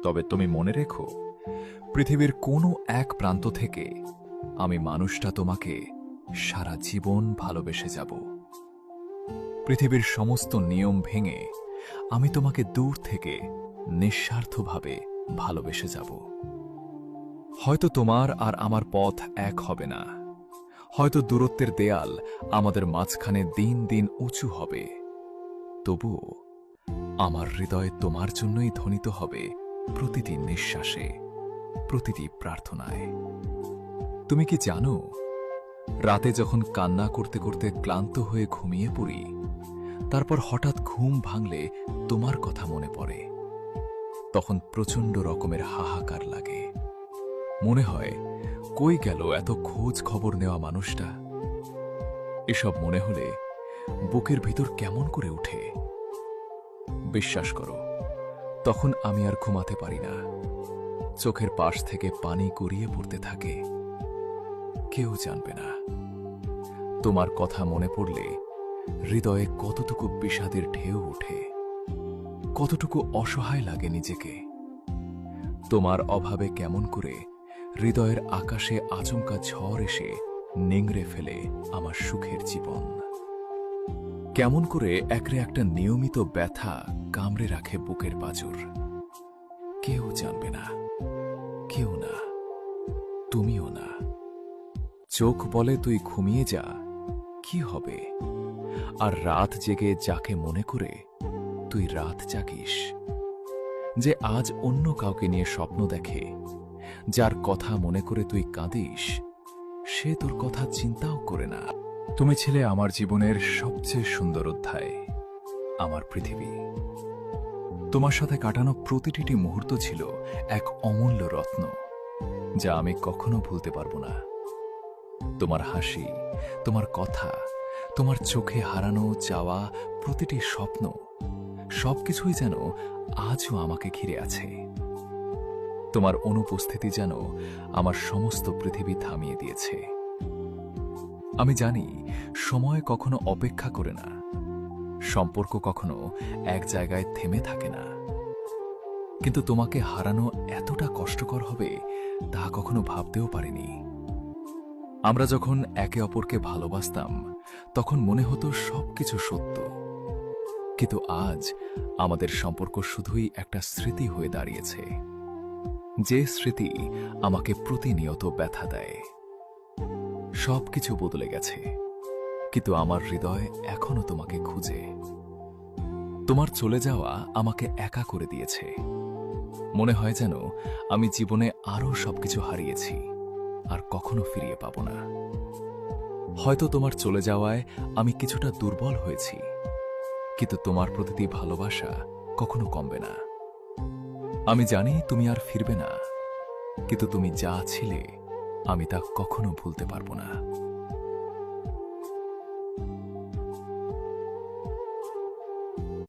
তবে তুমি মনে রেখো, পৃথিবীর কোনো এক প্রান্ত থেকে আমি মানুষটা তোমাকে সারা জীবন ভালোবেসে যাব। পৃথিবীর সমস্ত নিয়ম ভেঙে আমি তোমাকে দূর থেকে নিঃস্বার্থভাবে ভালোবেসে যাব। হয়তো তোমার আর আমার পথ এক হবে না, হয়তো দূরত্বের দেয়াল আমাদের মাঝখানে দিন দিন উঁচু হবে, তবুও আমার হৃদয় তোমার জন্যই ধ্বনিত হবে প্রতিটি নিঃশ্বাসে, প্রতিটি প্রার্থনায়। তুমি কি জানো, রাতে যখন কান্না করতে করতে ক্লান্ত হয়ে ঘুমিয়ে পড়ি, তারপর হঠাৎ ঘুম ভাঙলে তোমার কথা মনে পড়ে। তখন প্রচণ্ড রকমের হাহাকার লাগে। মনে হয়, কই গেল এত খোঁজ খবর নেওয়া মানুষটা? এসব মনে হলে বুকের ভিতর কেমন করে ওঠে। বিশ্বাস করো, তখন আমি আর ঘুমাতে পারি না। চোখের পাশ থেকে পানি গড়িয়ে পড়তে থাকে। কেউ জানবে না। তোমার কথা মনে পড়লে হৃদয়ে কতটুকু বিষাদের ঢেউ ওঠে, কতটুকু অসহায় লাগে নিজেকে। তোমার অভাবে কেমন করে হৃদয়ের আকাশে আচমকা ঝড় এসে নিংড়ে ফেলে আমার সুখের জীবন। কেমন করে একরে একটা নিয়মিত ব্যথা কামড়ে রাখে বুকের পাঁজর। কেউ জানবে না, কেউ না, তুমিও না। চোখ বলে তুই ঘুমিয়ে যা, কি হবে? আর রাত জেগে যাকে মনে করে তুই রাত জাগিস, যে আজ অন্য কাউকে নিয়ে স্বপ্ন দেখে, যার কথা মনে করে তুই কাঁদিস, সে তোর কথা চিন্তাও করে না। তুমি ছিলে আমার জীবনের সবচেয়ে সুন্দর অধ্যায়, আমার পৃথিবী। তোমার সাথে কাটানো প্রতিটি মুহূর্ত ছিল এক অমূল্য রত্ন, যা আমি কখনো ভুলতে পারব না। তোমার হাসি, তোমার কথা, তোমার চোখে হারানো চাওয়া প্রতিটি স্বপ্ন, সবকিছুই যেন আজও আমাকে ঘিরে আছে। তোমার অনুপস্থিতি যেন আমার সমস্ত পৃথিবী থামিয়ে দিয়েছে। আমি জানি, সময় কখনো অপেক্ষা করে না, সম্পর্ক কখনো এক জায়গায় থেমে থাকে না। কিন্তু তোমাকে হারানো এতটা কষ্টকর হবে তা কখনো ভাবতেও পারিনি। আমরা যখন একে অপরকে ভালোবাসতাম, তখন মনে হতো সবকিছু সত্য। কিন্তু আজ আমাদের সম্পর্ক শুধুই একটা স্মৃতি হয়ে দাঁড়িয়েছে, যে স্মৃতি আমাকে প্রতিনিয়ত ব্যথা দেয়। সবকিছু বদলে গেছে, কিন্তু আমার হৃদয় এখনো তোমাকে খুঁজে। তোমার চলে যাওয়া আমাকে একা করে দিয়েছে। মনে হয় যেন আমি জীবনে আরও সবকিছু হারিয়েছি, আর কখনো ফিরিয়ে পাব না। হয়তো তোমার চলে যাওয়ায় আমি কিছুটা দুর্বল হয়েছি, কিন্তু তোমার প্রতিটি ভালোবাসা কখনো কমবে না। আমি জানি তুমি আর ফিরবে না, কিন্তু তুমি যা ছিলে আমি তা কখনো ভুলতে পারব না।